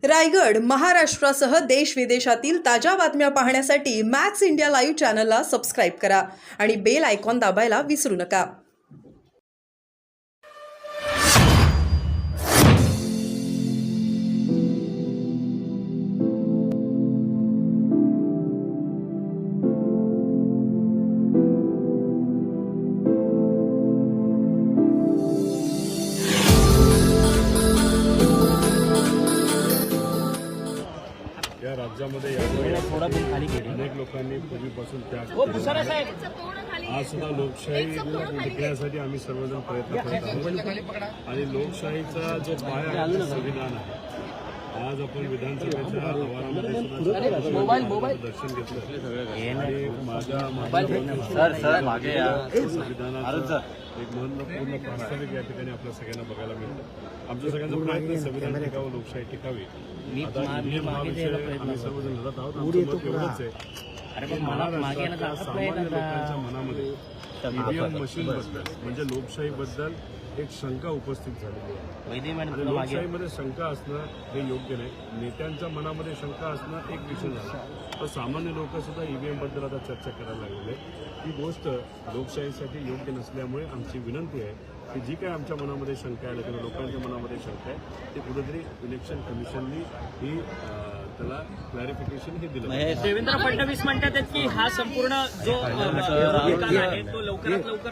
रायगड, महाराष्ट्रासह देश विदेशातील ताज्या बातम्या पाहण्यासाठी मॅक्स इंडिया लाईव्ह चॅनलला सबस्क्राईब करा आणि बेल आयकॉन दाबायला विसरू नका. या राज्यामध्ये अनेक लोकांनी पूर्वीपासून त्याग केला. आज सुद्धा लोकशाही टिकण्यासाठी आम्ही सर्वजण प्रयत्न करत आहोत आणि लोकशाहीचा जो पाया आहे तो संविधान आहे. आज आपण विधानसभेच्या आवारामध्ये सुद्धा दर्शन घेतलं आणि माझ्या संविधानाचा एक महत्वपूर्ण प्रास्ताविक या ठिकाणी आपल्या सगळ्यांना बघायला मिळतं. आमच्या सगळ्यांचा प्रयत्न संविधान टिकावं, लोकशाही टिकावी. आता ईव्हीएम हा विषय आम्ही सर्वजण लढत आहोत. आमचं मत एवढंच आहे की महाराष्ट्रातल्या सामान्य लोकांच्या मनामध्ये ईव्हीएम मशीनबद्दल म्हणजे लोकशाहीबद्दल एक शंका उपस्थित झालेली आहे. आणि लोकशाहीमध्ये शंका असणं हे योग्य नाही. नेत्यांच्या मनामध्ये शंका असणं एक विषय झाला, तर सामान्य लोक सुद्धा ईव्हीएम बद्दल आता चर्चा करायला लागलेले. ही गोष्ट लोकशाहीसाठी योग्य नसल्यामुळे आमची विनंती आहे की जी काय आमच्या मनामध्ये शंका आहे किंवा लोकांच्या मनामध्ये शंका आहे ते कुठेतरी इलेक्शन कमिशननी ही त्याला क्लॅरिफिकेशन हे दिलं. देवेंद्र फडणवीस म्हणतात की हा संपूर्ण जो निकाल आहे तो लवकरात लवकर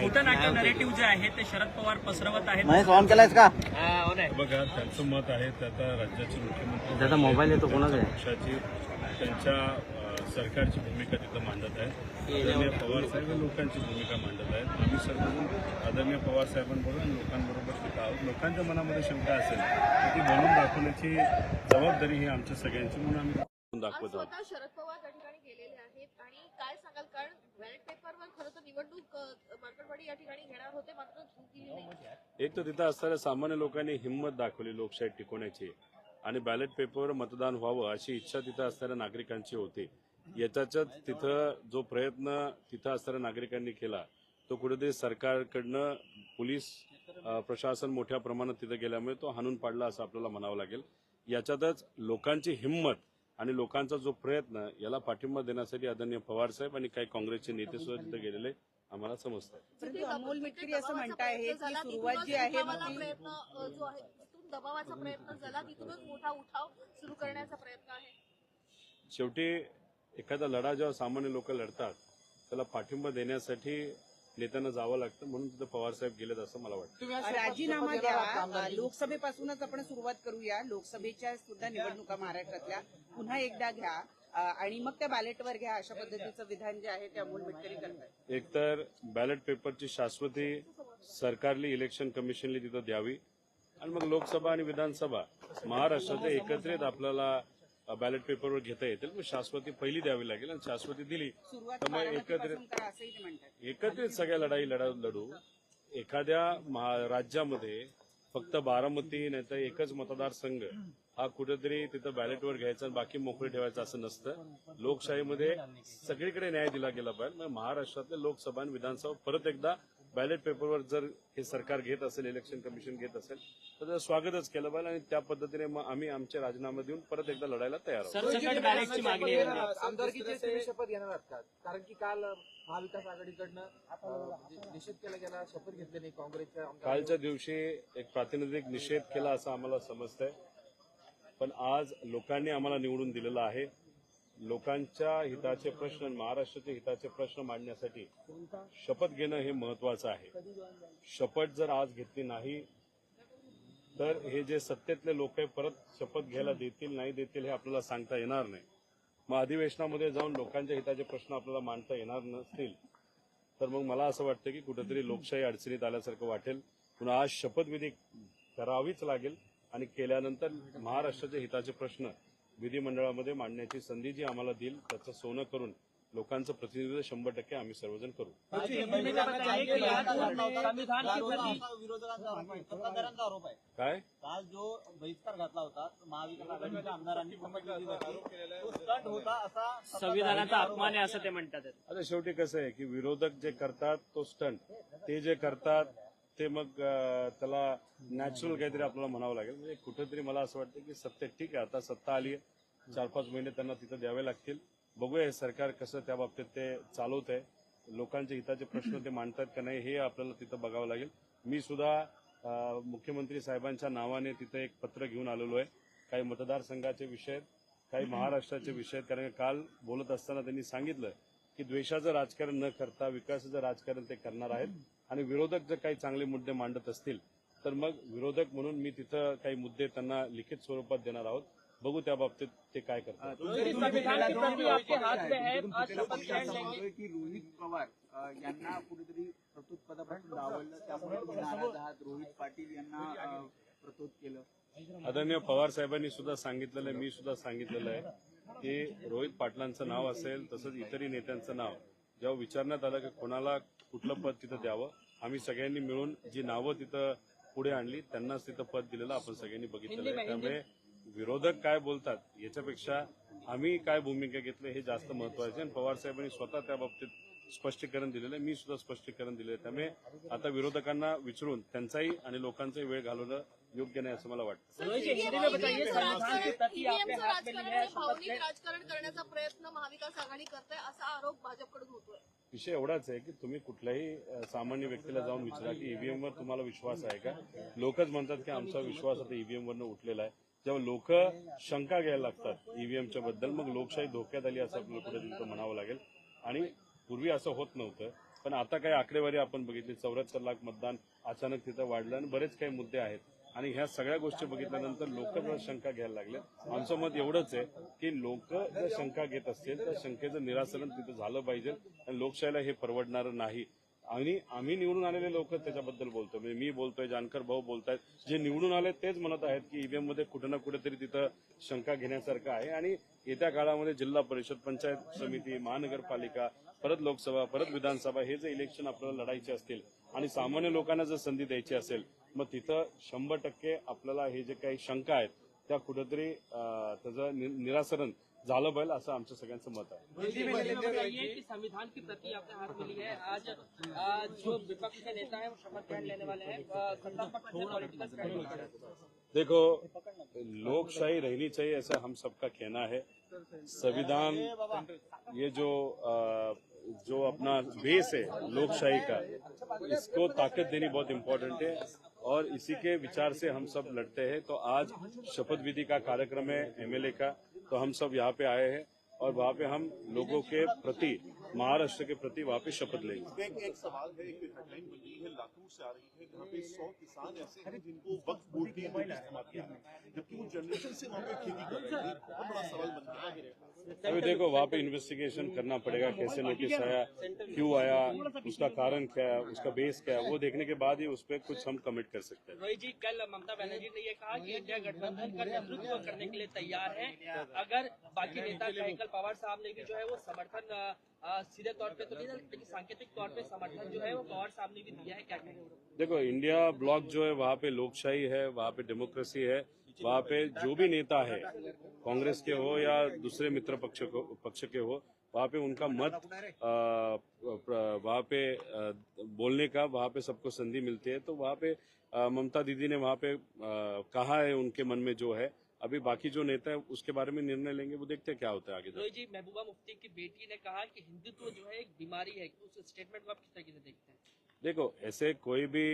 खोटं नाट्य नरेटिव्ह जे आहे ते शरद पवार पसरवत आहेत. बघा, त्यांचं मत आहे आता राज्याचे मुख्यमंत्री त्याचा मोबाईल येतो कोणाचा पक्षाची त्यांच्या सरकारची भूमिका तिथं मांडत आहेत. आदरणीय पवार साहेब लोकांची भूमिका मांडत आहेत. आम्ही सर्वजण आदरणीय पवार साहेबांबरोबर लोकांबरोबर तिथं आहोत. लोकांच्या मनामध्ये शंका असेल तर ती बोलून दाखवण्याची जबाबदारी ही आमच्या सगळ्यांची, म्हणून आम्ही दाखवत आहोत. शरद पवार त्या ठिकाणी गेलेले आहेत आणि काय सांगाल, कारण बॅलेट पेपरवर खरं तर निवडणूक मार्केटवाडी या ठिकाणी घेणार होते, मात्र झूक दिली नाही. एक तर तिथं असणाऱ्या सामान्य लोकांनी हिंमत दाखवली लोकशाही टिकवण्याची आणि बॅलेट पेपरवर मतदान व्हावं अशी इच्छा तिथं असणाऱ्या नागरिकांची होती. याच्यात तिथं जो प्रयत्न तिथं असणाऱ्या नागरिकांनी केला तो कुठेतरी सरकारकडनं पोलीस प्रशासन मोठ्या प्रमाणात तिथं गेल्यामुळे तो हाणून पाडला असं आपल्याला म्हणावं लागेल. याच्यातच लोकांची हिंमत आणि लोकांचा जो प्रयत्न याला पाठिंबा देण्यासाठी आदरणीय पवार साहेब आणि काही काँग्रेसचे नेते सुद्धा तिथे गेलेले आम्हाला समजतात. अमोल मिटकरी असं म्हणताय की सुरुवात जी आहे प्रयत्न जो आहे तिथून दबावाचा प्रयत्न झाला, तिथूनच मोठा उठाव सुरू करण्याचा प्रयत्न आहे. शेवटी एखादा लढा जेव्हा सामान्य लोक लढतात त्याला पाठिंबा देण्यासाठी नेत्यांना जावं लागतं, म्हणून तिथं पवार साहेब गेलेत असं मला वाटतं. राजीनामा द्या, लोकसभेपासूनच आपण सुरुवात करूया. लोकसभेच्या सुद्धा निवडणुका महाराष्ट्रातल्या पुन्हा एकदा घ्या आणि मग त्या बॅलेटवर घ्या, अशा पद्धतीचं विधान जे आहे ते अमोल मिटकरी करतात. एकतर बॅलेट पेपरची शाश्वती सरकारली इलेक्शन कमिशनली तिथं द्यावी आणि मग लोकसभा आणि विधानसभा महाराष्ट्राचे एकत्रित आपल्याला बॅलेट पेपरवर घेता येतील. मग शाश्वती पहिली द्यावी लागेल आणि शाश्वती दिली तर मग एकत्रित सगळ्या लढाई लढू. एखाद्या राज्यामध्ये फक्त बारामती नाही तर एकच मतदारसंघ हा कुठेतरी तिथं बॅलेटवर घ्यायचा आणि बाकी मोकळे ठेवायचं असं नसतं. लोकशाहीमध्ये सगळीकडे न्याय दिला गेला पाहिजे. महाराष्ट्रातले लोकसभा आणि विधानसभा परत एकदा बॅलेट पेपरवर जर हे सरकार घेत असेल, इलेक्शन कमिशन घेत असेल तर त्याचं स्वागतच केलं पाहिजे आणि त्या पद्धतीने मग आम्ही आमचे राजीनामा देऊन परत एकदा लढायला तयार आहोत. आमदारकीची शपथ घेणार आहात का? कारण की काल महाविकास आघाडीकडनं निषेध केला गेला, शपथ घेतली नाही काँग्रेसच्या. कालच्या दिवशी एक प्रातिनिधिक निषेध केला असं आम्हाला समजतंय, पण आज लोकांनी आम्हाला निवडून दिलेलं आहे. लोकांच्या हिताचे प्रश्न, महाराष्ट्राचे हिताचे प्रश्न मांडण्यासाठी शपथ घेणं हे महत्वाचं आहे. शपथ जर आज घेतली नाही तर हे जे सत्तेतले लोक आहे परत शपथ घ्यायला देतील नाही देतील हे आपल्याला सांगता येणार नाही. मग अधिवेशनामध्ये जाऊन लोकांच्या हिताचे प्रश्न आपल्याला मांडता येणार नसतील तर मग मला असं वाटतं की कुठेतरी लोकशाही अडचणीत आल्यासारखं वाटेल. पुन्हा आज शपथविधी करावीच लागेल आणि केल्यानंतर महाराष्ट्राच्या हिताचे प्रश्न विधिमंडळामध्ये मांडण्याची संधी जी आम्हाला देईल त्याचं सोनं करून लोकांचं प्रतिनिधित्व 100% आम्ही सर्वजण करू. काय काल जो बहिष्कार घातला होता महाविकास आघाडीच्या आमदारांनी होता असा संविधानाचा अपमान आहे असं ते म्हणतात. आता शेवटी कसं आहे की विरोधक जे करतात तो स्टंट, ते जे करतात ते मग त्याला नॅचरल काहीतरी आपल्याला म्हणावं लागेल. म्हणजे कुठेतरी मला असं वाटतं की सत्य ठीक आहे, आता सत्ता आली आहे, 4-5 महिने त्यांना तिथं द्यावे लागतील. बघूया हे सरकार कसं त्या बाबतीत ते चालवत आहे, लोकांच्या हिताचे प्रश्न ते मांडतात का नाही हे आपल्याला तिथं बघावं लागेल. मी सुद्धा मुख्यमंत्री साहेबांच्या नावाने तिथं एक पत्र घेऊन आलेलो आहे. काही मतदारसंघाचे विषय आहेत, काही महाराष्ट्राचे विषय आहेत. कारण काल बोलत असताना त्यांनी सांगितलं की द्वेषाचं राजकारण न करता विकासाचं राजकारण ते करणार आहेत आणि विरोधक जर काही चांगले मुद्दे मांडत असतील तर मग विरोधक म्हणून मी तिथं काही मुद्दे त्यांना लिखित स्वरूपात देणार आहोत. बघू त्या बाबतीत ते काय करतात. संविधान की प्रति आपके हाथ में है, आज शपथ ग्रहण लेंगे. की रोहित पवार यांना कुठेतरी प्रतोद पदापासून डावललं, त्यामुळे तुम्ही नाराज आहात. रोहित पाटील यांना प्रतोद केलं. आदरणीय पवार साहेबांनी सुद्धा सांगितलेलं आहे, मी सुद्धा सांगितलेलं आहे की रोहित पाटलांचं नाव असेल तसंच इतरही नेत्यांचं नाव जेव्हा विचारण्यात आलं की कोणाला कुठलं पद तिथं द्यावं, आम्ही सगळ्यांनी मिळून जी नावं तिथं पुढे आणली त्यांनाच तिथं पद दिलेलं आपण सगळ्यांनी बघितलेलं आहे. त्यामुळे विरोधक काय बोलतात याच्यापेक्षा आम्ही काय भूमिका घेतली हे जास्त महत्वाचे. आणि पवार साहेबांनी स्वतः त्या बाबतीत स्पष्टीकरण दिलेलं आहे, मी सुद्धा स्पष्टीकरण दिलेलं आहे. त्यामुळे आता विरोधकांना विचारून त्यांचाही आणि लोकांचाही वेळ घालवणं योग्य नाही असं मला वाटतं. हिंदी में बताइए, संविधान की प्रति आपके हाथ में ली है, शपथ भावनिक ग्रहण. राजकारण करण्याचा प्रयत्न महाविकास आघाडी करते असा आरोप भाजपकडून होतोय. विषय एवढाच आहे की तुम्ही कुठल्याही सामान्य व्यक्तीला जाऊन विचारा की ईव्हीएमवर तुम्हाला विश्वास आहे का. लोकच म्हणतात की आमचा विश्वास आता ईव्हीएमवरनं उठलेला आहे. जेव्हा लोक शंका घ्यायला लागतात ईव्हीएमच्या बद्दल मग लोकशाही धोक्यात आली असं आपल्याला कुठे तिथं म्हणावं लागेल. आणि पूर्वी असं होत नव्हतं, पण आता काही आकडेवारी आपण बघितली, 74 लाख मतदान अचानक तिथं वाढलं आणि बरेच काही मुद्दे आहेत. आणि ह्या सगळ्या गोष्टी बघितल्यानंतर लोक जर शंका घ्यायला लागले. आमचं मत एवढंच आहे की लोक जर शंका घेत असतील तर शंकेचं निराकरण तिथं झालं पाहिजे आणि लोकशाहीला हे परवडणारं नाही. आणि आम्ही निवडून आलेले लोक त्याच्याबद्दल बोलतो, म्हणजे मी बोलतोय, जानकर भाऊ बोलतायत, जे निवडून आले तेच म्हणत आहेत की ईव्हीएम मध्ये कुठं ना कुठेतरी तिथं शंका घेण्यासारखं आहे. आणि येत्या काळामध्ये जिल्हा परिषद, पंचायत समिती, महानगरपालिका, परत लोकसभा, परत विधानसभा हे जे इलेक्शन आपल्याला लढायचे असतील आणि सामान्य लोकांना जर संधी द्यायची असेल मग तिथं 100% आपल्याला हे जे काही शंका आहेत त्या कुठेतरी त्याचं निराकरण झालं पाहिजे असं आमचं सगळ्यांचं मत आहे. हिंदी में बताइए कि संविधान की प्रति आपके हाथ में ली है, आज जो विपक्ष के नेता है वो शपथ ग्रहण लेने वाले हैं, सत्ता पक्ष से पॉलिटिकल स्ट्रैटेजी कर रहे हैं. देखो, लोकशाही रहनी चाहिए ऐसा हम सबका कहना है. संविधान ये जो अपना बेस है लोकशाही का, इसको ताकत देनी बहुत इम्पोर्टेंट है और इसी के विचार से हम सब लड़ते हैं. तो आज शपथ विधि का कार्यक्रम है एमएलए का, तो हम सब यहाँ पे आए हैं और वहाँ पे हम लोगों के प्रति, महाराष्ट्र के प्रति वहाँ पे शपथ लेंगे. एक सवाल है, एक हेडलाइन बन रही है, लातूर से आ रही है, जहाँ पे 100 किसान ऐसे हैं जिनको वक्फ बोर्ड के लिए इस्तेमाल किया है, जबकि वो जनरेशन से वहाँ पे खेती कर रहे हैं. बहुत बड़ा सवाल बन रहा है. अभी देखो वहाँ पे इन्वेस्टिगेशन करना पड़ेगा, कैसे नोटिस आया, क्यों आया, उसका कारण क्या है, उसका बेस क्या है, वो देखने के बाद ही उस पर कुछ हम कमिट कर सकते हैं. रोहित जी, कल ममता बनर्जी ने ये कहा कि इंडिया गठबंधन का नेतृत्व करने के लिए तैयार है. अगर बाकी नेता कल पवार साहब ने भी जो है वो समर्थन सीधे तौर पे तो नहीं, लेकिन सांकेतिक तौर पे समर्थन जो है वो पवार साहब ने भी दिया है, क्या कहेंगे? देखो, इंडिया ब्लॉक जो है वहाँ पे लोकशाही है, वहाँ पे डेमोक्रेसी है, वहाँ पे जो भी नेता है, कांग्रेस के हो या दूसरे मित्र पक्ष के हो, वहाँ पे उनका मत वहाँ पे बोलने का वहाँ पे सबको संधि मिलती है. तो वहाँ पे ममता दीदी ने वहाँ पे कहा है उनके मन में जो है. अभी बाकी जो नेता है उसके बारे में निर्णय लेंगे, वो देखते हैं क्या होता है आगे. रोहित जी, महबूबा मुफ्ती की बेटी ने कहा कि हिंदुत्व जो है एक बीमारी है, उस स्टेटमेंट को आप किस तरीके से देखते हैं? देखो, ऐसे कोई भी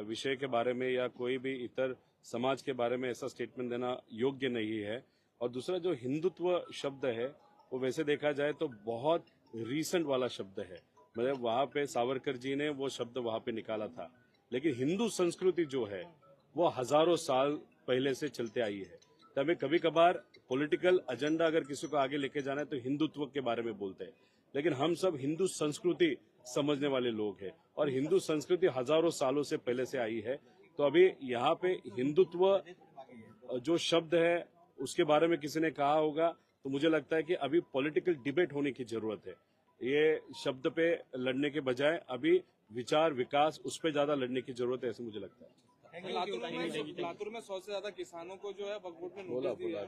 विषय के बारे में या कोई भी इतर समाज के बारे में ऐसा स्टेटमेंट देना योग्य नहीं है. और दूसरा जो हिंदुत्व शब्द है वो वैसे देखा जाए तो बहुत रीसेंट वाला शब्द है. मतलब वहाँ पे सावरकर जी ने वो शब्द वहाँ पे निकाला था, लेकिन हिंदू संस्कृति जो है वो हजारों साल पहले से चलते आई है. तभी कभी कभार पॉलिटिकल एजेंडा अगर किसी को आगे लेके जाना है तो हिंदुत्व के बारे में बोलते हैं, लेकिन हम सब हिंदू संस्कृति समझने वाले लोग हैं और हिंदू संस्कृति हजारों सालों से पहले से आई है. तो अभी यहाँ पे हिंदुत्व जो शब्द है उसके बारे में किसी ने कहा होगा, तो मुझे लगता है कि अभी पॉलिटिकल डिबेट होने की जरूरत है. ये शब्द पे लड़ने के बजाय अभी विचार विकास उस पर ज्यादा लड़ने की जरूरत है, ऐसे मुझे लगता है. लातूर में 100 से ज्यादा किसानों को जो है वक्फ बोर्ड में नोटिस दिया है.